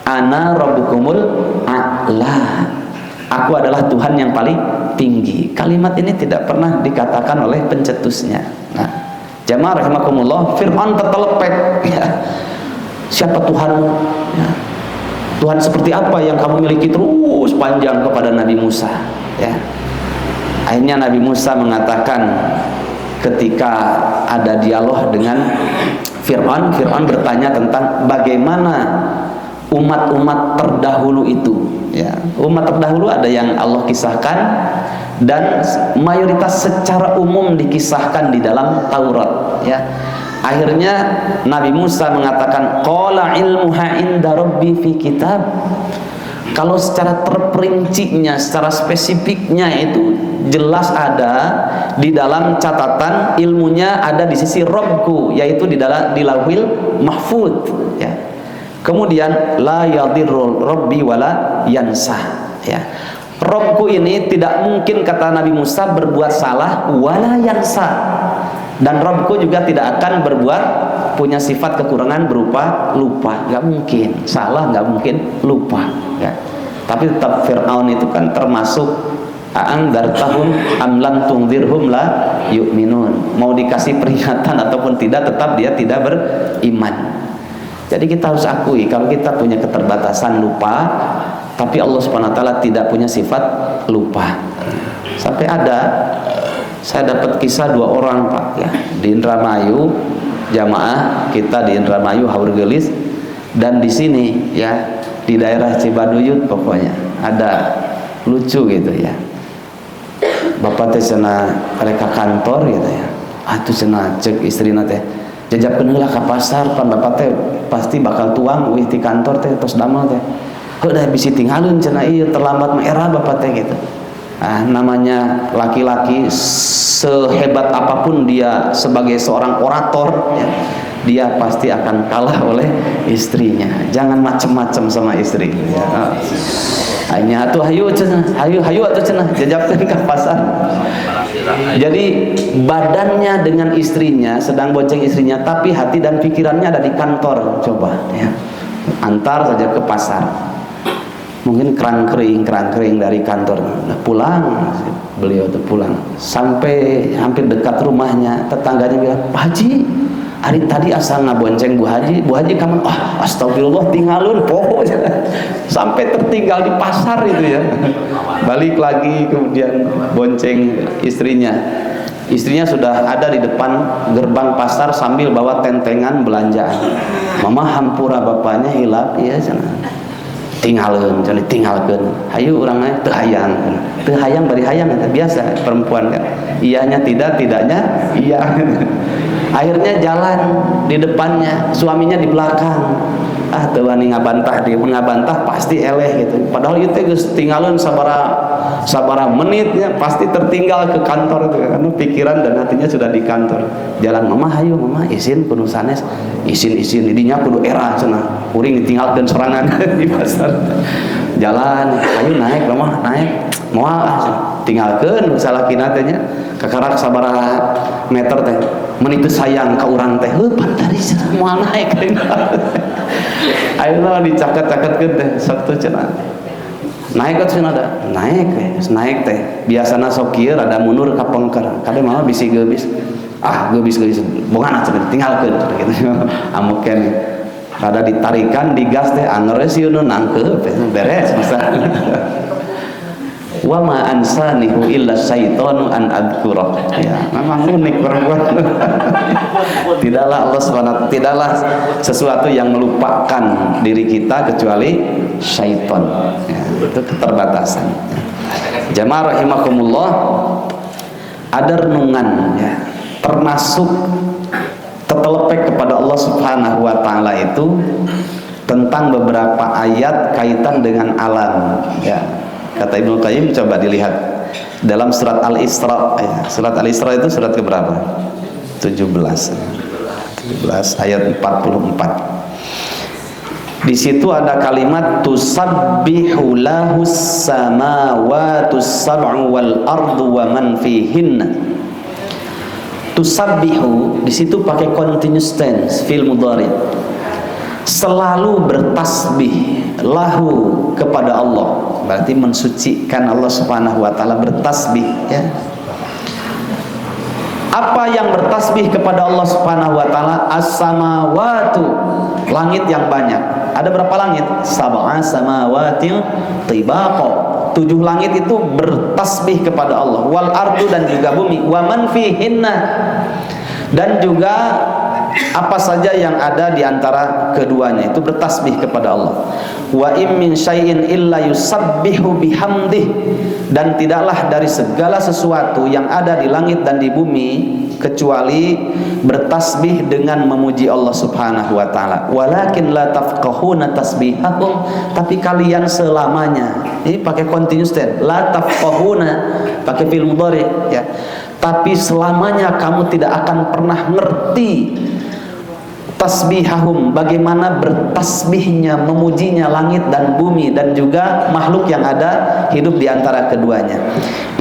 Ana rabbukumul a'la. Aku adalah Tuhan yang paling tinggi. Kalimat ini tidak pernah dikatakan oleh pencetusnya. Nah, jamaah rahimakumullah, Fir'aun tertelepek ya. Siapa Tuhanmu? Ya. Tuhan seperti apa yang kamu miliki? Terus panjang kepada Nabi Musa ya. Akhirnya Nabi Musa mengatakan, ketika ada dialog dengan Fir'aun, Fir'aun bertanya tentang bagaimana umat-umat terdahulu itu, ya. Umat terdahulu ada yang Allah kisahkan dan mayoritas secara umum dikisahkan di dalam Taurat, ya. Akhirnya Nabi Musa mengatakan qala ilmuha inda rabbi fi kitab. Kalau secara terperincinya, secara spesifiknya itu jelas ada di dalam catatan, ilmunya ada di sisi Rabbku, yaitu di Lauhil Mahfuz, ya. Kemudian la yadirru rabbi wala yansa, ya. Rabbku ini tidak mungkin, kata Nabi Musa, berbuat salah wala yansa, dan Rabbku juga tidak akan berbuat punya sifat kekurangan berupa lupa, nggak mungkin salah, nggak mungkin lupa, ya. Tapi tetap Fir'aun itu kan termasuk a'andzartahum am lam tunzirhum la yu'minun, mau dikasih peringatan ataupun tidak, tetap dia tidak beriman. Jadi kita harus akui kalau kita punya keterbatasan lupa, tapi Allah Subhanahu wa taala tidak punya sifat lupa. Sampai saya dapat kisah 2 orang, Pak, ya, di Indramayu, jamaah kita di Indramayu Haurgelis, dan di sini, ya, di daerah Cibaduyut, pokoknya ada lucu gitu, ya. Bapak teh cenah mereka kantor gitu, ya. Atuh cenah cek istrina teh jajabkeun heula ka pasar, pan bapak teh pasti bakal tuang wih di kantor teh tos damel teh. Heuh bisi tinggalin cenah ieu terlambat mah era bapak teh gitu. Namanya laki-laki, sehebat apapun dia sebagai seorang orator, ya, dia pasti akan kalah oleh istrinya. Jangan macem-macem sama istri, ya. Hanya atuh hayu cenah, hayu atuh cenah jajabkeun ka pasar. Jadi badannya dengan istrinya, sedang bonceng istrinya, tapi hati dan pikirannya ada di kantor. Coba, ya, antar saja ke pasar, mungkin kerang kering dari kantor, nah, pulang, beliau tuh pulang sampai hampir dekat rumahnya, tetangganya bilang, Pak Haji, hari tadi asal ngabonceng Bu Haji kamu, astagfirullah, tinggalun poho, sampai tertinggal di pasar itu, ya. Balik lagi kemudian bonceng istrinya sudah ada di depan gerbang pasar sambil bawa tentengan belanjaan. Mama hampura bapaknya hilap, ya, tinggalkan, hayu orangnya teu hayang bari hayang, biasa perempuan kan, iyanya tidaknya iya. Akhirnya jalan di depannya, suaminya di belakang. Teu wani ngabantah, dia pun ngabantah pasti eleh gitu. Padahal itu geus tinggalun sabaraha menitnya, pasti tertinggal ke kantor itu, karena pikiran dan hatinya sudah di kantor. Jalan, mama hayu, mama izin kudu sanes, izin didinya kudu era cenah. Kuring ditinggalkeun sorangan di pasar. Jalan, hayu naik, mama naik. Moal tinggalkeun salakina teh nya kakarak sabaraha meter teh. Mun itu sayang ka urang teh, heuh pantari moal naik. Ayeuna dicaket-caketkeun teh sok teu cenah. Naik ke cenah da, naik teh. Biasana sok kieu rada mundur ka pengker. Kade mah bisi geubis. Geubis bongana cenah tinggalkeun gitu. Amukeun rada ditarikan digas teh anger sieun nangkeup beres masa. Wa ma ansanihu illa syaitanu an adzkurah, ya. Memang unik perempuan. Tidaklah sesuatu yang melupakan diri kita kecuali syaitan, ya. Itu keterbatasan, ya. Jamaah rahimakumullah, ada renungan, ya, termasuk tetelepek kepada Allah Subhanahu wa taala itu tentang beberapa ayat kaitan dengan alam, ya. Kata Ibnu Qayyim, coba dilihat dalam surat Al-Isra, ya. Surat Al-Isra itu surat keberapa? 17 ayat 44. Di situ ada kalimat tusabbihu lahus samawatus sab'u wal ardu wa man fihinna. Tusabbihu di situ pakai continuous tense, fi'il mudhari. Selalu bertasbih lahu kepada Allah, berarti mensucikan Allah Subhanahu wa taala, bertasbih, ya. Apa yang bertasbih kepada Allah Subhanahu wa taala? As-samawatu, langit yang banyak. Ada berapa langit? Sab'a samawatin tibaqa. 7 langit itu bertasbih kepada Allah. Wal ardu, dan juga bumi. Wa man fihinna, dan juga apa saja yang ada di antara keduanya itu bertasbih kepada Allah. Wa im min syai'in illa yusabbihu bihamdih, dan tidaklah dari segala sesuatu yang ada di langit dan di bumi kecuali bertasbih dengan memuji Allah Subhanahu wa taala. Walakin la tafqahuna tasbihahum, tapi kalian selamanya, ini pakai continuous tense, la tafqahuna pakai fi'il mudhari ya. Tapi selamanya kamu tidak akan pernah ngerti tasbihahum, bagaimana bertasbihnya, memujinya langit dan bumi dan juga makhluk yang ada hidup di antara keduanya.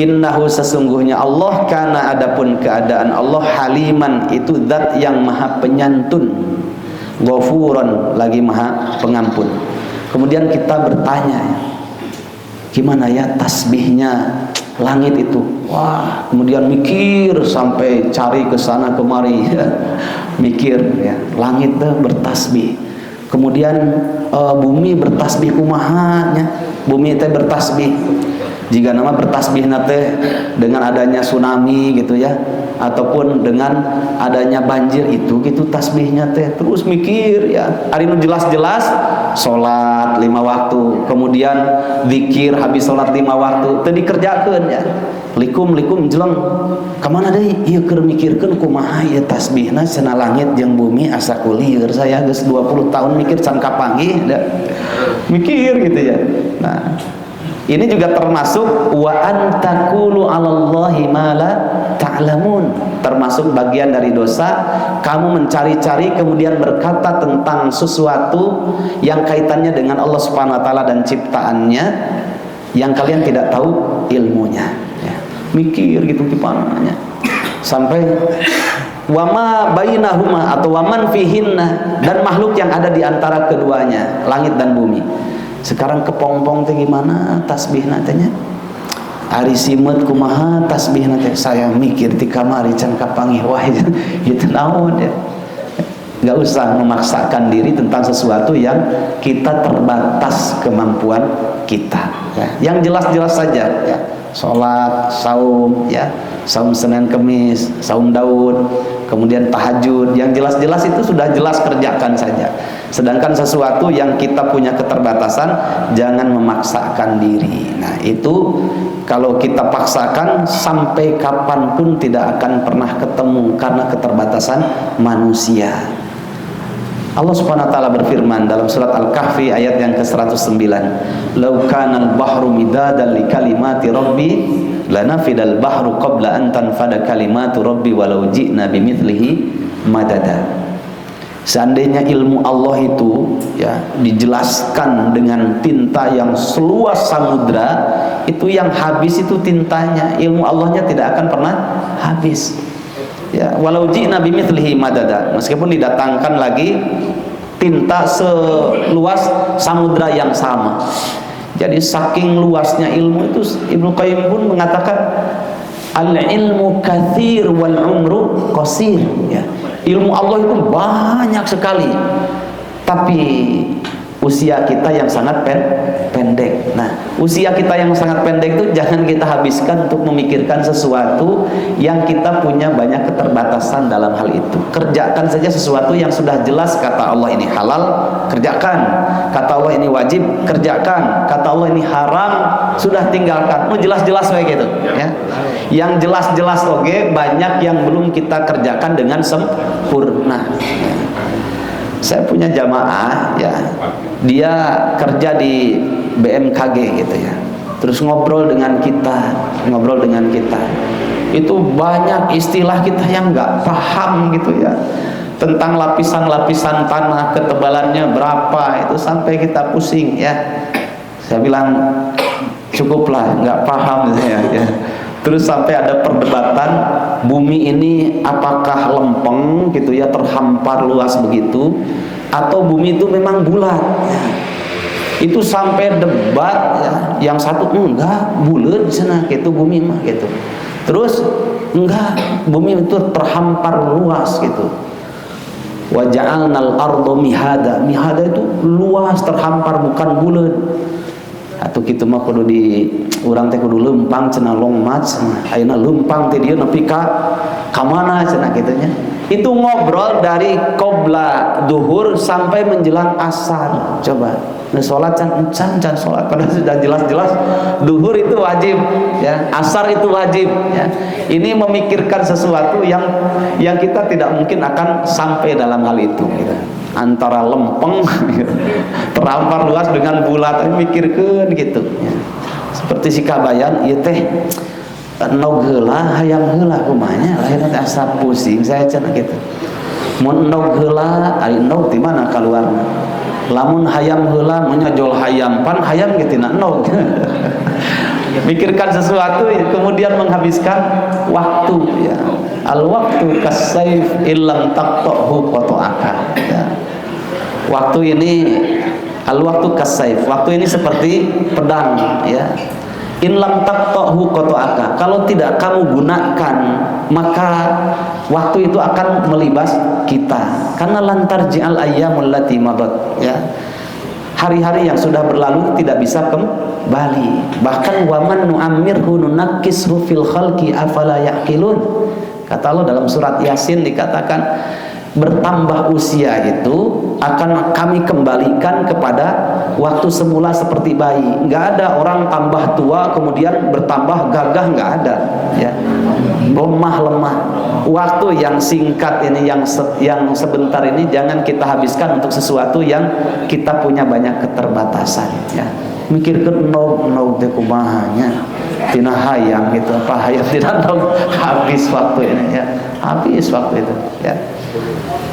Innahu, sesungguhnya Allah, kana, adapun keadaan Allah, haliman, itu zat yang maha penyantun, ghafuran, lagi maha pengampun. Kemudian kita bertanya, gimana ya tasbihnya langit itu? Wah, kemudian mikir sampai cari ke sana kemari mikir ya, langit tuh bertasbih. Kemudian bumi bertasbih kumahanya, bumi teh bertasbih. Jika nama bertasbih nate dengan adanya tsunami gitu ya, ataupun dengan adanya banjir itu gitu tasbihnya teh. Terus mikir ya, hari nu jelas-jelas salat 5 waktu, kemudian zikir habis salat 5 waktu teu dikerjakeun ya. Likum jeleng kemana deui? Ieu keur mikirkeun kumaha ieu tasbihna cenah langit jeung bumi asa kulieur. Saya geus 20 tahun mikir can kapanggih da. Mikir gitu ya. Nah, ini juga termasuk wa antakulu 'alallahi ma la ta'lamun, termasuk bagian dari dosa kamu mencari-cari kemudian berkata tentang sesuatu yang kaitannya dengan Allah Subhanahu wa taala dan ciptaannya yang kalian tidak tahu ilmunya ya. Mikir gitu gimana sampai wama bainahuma atau waman fihinna, dan makhluk yang ada di antara keduanya, langit dan bumi. Sekarang kepompong teh gimana tasbih natanya? Ari simet kumaha tasbih nate? Saya mikir di kamari can kapanggih wah gitu naon ya. Enggak usah memaksakan diri tentang sesuatu yang kita terbatas kemampuan kita ya. Yang jelas-jelas saja ya. Salat, saum ya, saum Senin Kemis, saum Daud, kemudian tahajud, yang jelas-jelas itu sudah jelas kerjakan saja. Sedangkan sesuatu yang kita punya keterbatasan jangan memaksakan diri. Nah, itu kalau kita paksakan sampai kapanpun tidak akan pernah ketemu karena keterbatasan manusia. Allah Subhanahu wa taala berfirman dalam surat Al-Kahfi ayat yang ke-109, "Lau kana al-bahru midadan li kalimati rabbi lanafidal bahru qabla an tanfada kalimatu rabbi walau ji'na bimithlihi madada." Seandainya ilmu Allah itu ya dijelaskan dengan tinta yang seluas samudra, itu yang habis itu tintanya, ilmu Allahnya tidak akan pernah habis. Ya, walau ji'na bimithlihi madada, meskipun didatangkan lagi tinta seluas samudra yang sama. Jadi saking luasnya ilmu itu, Ibnu Qayyim pun mengatakan al-ilmu katsir wal umru qasir ya. Ilmu Allah itu banyak sekali, tapi usia kita yang sangat pendek. Nah, usia kita yang sangat pendek itu jangan kita habiskan untuk memikirkan sesuatu yang kita punya banyak keterbatasan dalam hal itu. Kerjakan saja sesuatu yang sudah jelas kata Allah ini halal, kerjakan. Kata Allah ini wajib, kerjakan. Kata Allah ini haram, sudah tinggalkan. Jelas-jelas kayak gitu ya. Yang jelas-jelas oke, banyak yang belum kita kerjakan dengan sempurna. Saya punya jamaah ya, dia kerja di BMKG gitu ya, terus ngobrol dengan kita, itu banyak istilah kita yang nggak paham gitu ya, tentang lapisan-lapisan tanah, ketebalannya berapa, itu sampai kita pusing ya. Saya bilang cukuplah, nggak paham gitu ya. Terus sampai ada perdebatan bumi ini apakah lempeng gitu ya, terhampar luas begitu, atau bumi itu memang bulat. Itu sampai debat ya. Yang satu enggak bulat sana gitu bumi mah gitu. Terus enggak, bumi itu terhampar luas gitu. Wa ja'alnal arda mihada. Mihada itu luas, terhampar, bukan bulat. Atau kitu mah kudu di urang teh kudu lempang cenah longmat cenah ayeuna lempang teh dieu nepi ka mana cenah kitu nya. itu ngobrol dari qobla duhur sampai menjelang asar. Coba sholat can sholat, padahal sudah jelas-jelas duhur itu wajib ya, asar itu wajib ya. Ini memikirkan sesuatu yang kita tidak mungkin akan sampai dalam hal itu gitu. Antara lempeng gitu, terampar luas dengan bulat, mikirkan gitu ya. Seperti si kabayan ieu teh nog heula hayang heula kumanya lain teh asa pusing saya cenah gitu. Mun nog heula ari nog di mana kaluarna, lamun hayam heula menyojol hayam pan hayam ge tina nog. Mikirkan sesuatu kemudian menghabiskan waktu ya. Al waktu kasayf illam taqtahu qata'aka ya. Waktu ini al waktu kasayf, waktu ini seperti pedang ya. In lam taqtahu qata'aka, kalau tidak kamu gunakan maka waktu itu akan melibas kita, karena lantar ji'al ayyamul lati madat ya. Hari-hari yang sudah berlalu tidak bisa kembali. Bahkan waman nu'ammirhu nunakkishu fil khalqi afala yaqilun. Kata Allah dalam surat Yasin dikatakan bertambah usia itu akan kami kembalikan kepada waktu semula seperti bayi. Nggak ada orang tambah tua kemudian bertambah gagah, nggak ada ya. Lemah. Waktu yang singkat ini, yang sebentar ini jangan kita habiskan untuk sesuatu yang kita punya banyak keterbatasan ya. Mikirkan no teh kumahanya tina hayang gitu, apa hayang tidak tahu, habis waktu ini ya, habis waktu itu ya.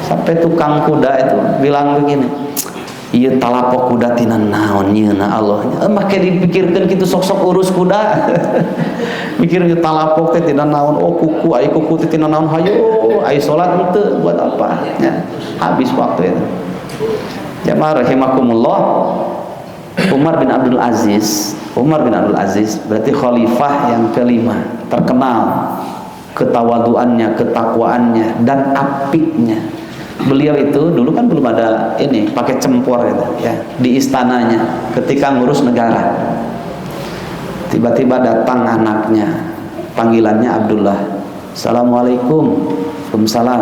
Sampai tukang kuda itu bilang begini, iya talapok kuda tina naon nyeuna Allah, make dipikirkan gitu sok-sok urus kuda. Mikirnya talapok teh tina naon, oh kuku ai kuku teh tina naon, hayo ai salat henteu buat apa ya, habis waktu itu. Jamaah rahimakumullah, Umar bin Abdul Aziz berarti khalifah yang kelima, terkenal ketawaduannya, ketakwaannya dan apiknya. Beliau itu dulu kan belum ada ini pakai cempor gitu ya, di istananya ketika ngurus negara. Tiba-tiba datang anaknya, panggilannya Abdullah. Assalamualaikum. Waalaikumsalam.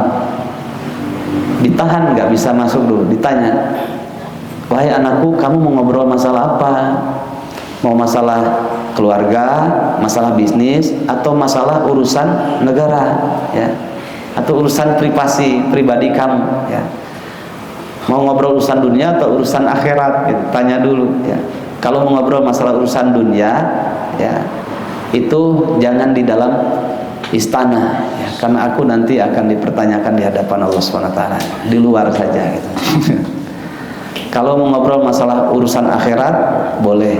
Ditahan, nggak bisa masuk dulu. Ditanya, wahai anakku, kamu mau ngobrol masalah apa? Mau masalah keluarga, masalah bisnis, atau masalah urusan negara ya, atau urusan pribadi kamu ya. Mau ngobrol urusan dunia atau urusan akhirat gitu. Tanya dulu ya. Kalau mau ngobrol masalah urusan dunia ya, itu jangan di dalam istana ya, karena aku nanti akan dipertanyakan di hadapan Allah SWT. Di luar saja gitu. Kalau mau ngobrol masalah urusan akhirat boleh,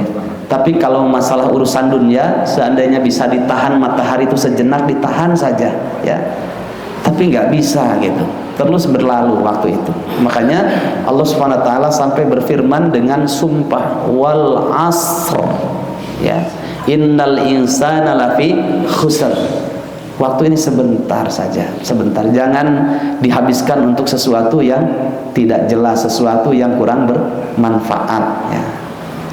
tapi kalau masalah urusan dunia, seandainya bisa ditahan matahari itu sejenak, ditahan saja ya, tapi nggak bisa gitu, terus berlalu waktu itu. Makanya Allah SWT sampai berfirman dengan sumpah, wal asr ya, innal insana lafi khusr. Waktu ini sebentar saja, sebentar. Jangan dihabiskan untuk sesuatu yang tidak jelas, sesuatu yang kurang bermanfaat ya.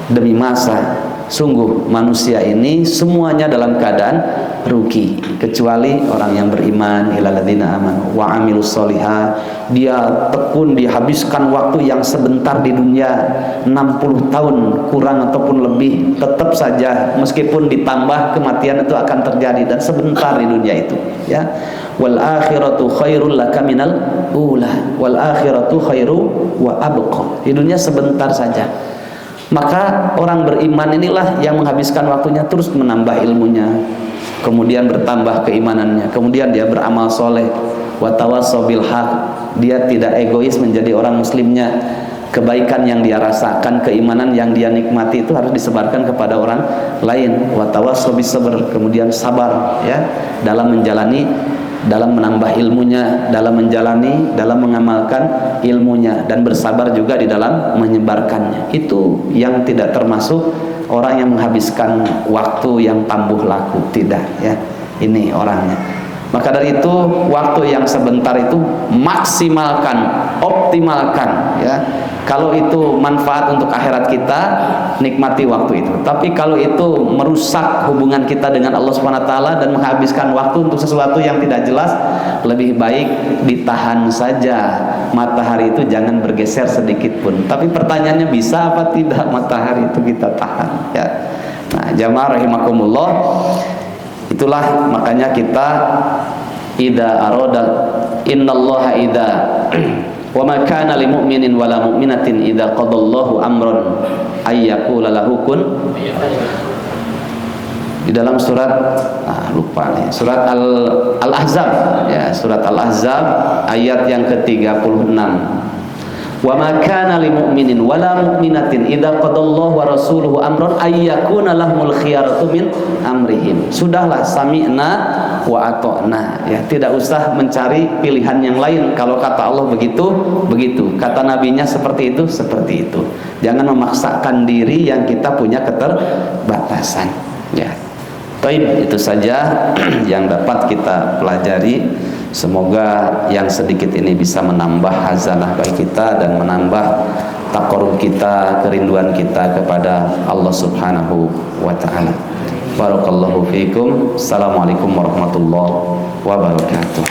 Demi masa, sungguh manusia ini semuanya dalam keadaan rugi, kecuali orang yang beriman, illalladzina amanu wa amilus sholihat. Dia tekun, dihabiskan waktu yang sebentar di dunia, 60 tahun kurang ataupun lebih, tetap saja meskipun ditambah kematian itu akan terjadi, dan sebentar di dunia itu ya. Wal akhiratu khairul laka minal ula wal akhiratu khairu wa abqa. Di dunia sebentar saja. Maka orang beriman inilah yang menghabiskan waktunya terus menambah ilmunya, kemudian bertambah keimanannya, kemudian dia beramal soleh, wa tawassaw bil haq. Dia tidak egois menjadi orang muslimnya. Kebaikan yang dia rasakan, keimanan yang dia nikmati itu harus disebarkan kepada orang lain. Wa tawassaw bis sabr, kemudian sabar ya dalam menjalani, dalam menambah ilmunya, dalam menjalani, dalam mengamalkan ilmunya, dan bersabar juga di dalam menyebarkannya. Itu yang tidak termasuk orang yang menghabiskan waktu yang tambuh laku, tidak ya. Ini orangnya. Maka dari itu waktu yang sebentar itu maksimalkan, optimalkan ya. Kalau itu manfaat untuk akhirat kita, nikmati waktu itu. Tapi kalau itu merusak hubungan kita dengan Allah Subhanahu wa taala dan menghabiskan waktu untuk sesuatu yang tidak jelas, lebih baik ditahan saja. Matahari itu jangan bergeser sedikit pun. Tapi pertanyaannya, bisa apa tidak matahari itu kita tahan ya. Nah, jamaah rahimakumullah, itulah makanya kita idza arada innallaha idza wa ma kana lil mu'minin wala mu'minatin idza qadallahu amran ay yaqula lahu kun. Di dalam surat lupa nih, surat Al-Ahzab ya, surat Al-Ahzab ayat yang ke-36. Wa ma kana lil mu'minin wala mu'minatin idza qadallahu wa rasuluhu amran ay yakuna lahumul khiyaratu min amrihim. Sudahlah, sami'na wa ata'na ya, tidak usah mencari pilihan yang lain. Kalau kata Allah begitu, begitu. Kata nabinya seperti itu, seperti itu. Jangan memaksakan diri yang kita punya keterbatasan ya. Baik, itu saja yang dapat kita pelajari. Semoga yang sedikit ini bisa menambah hazanah bagi kita dan menambah taqarrub kita, kerinduan kita kepada Allah Subhanahu wa taala. Barakallahu fiikum. Assalamualaikum warahmatullahi wabarakatuh.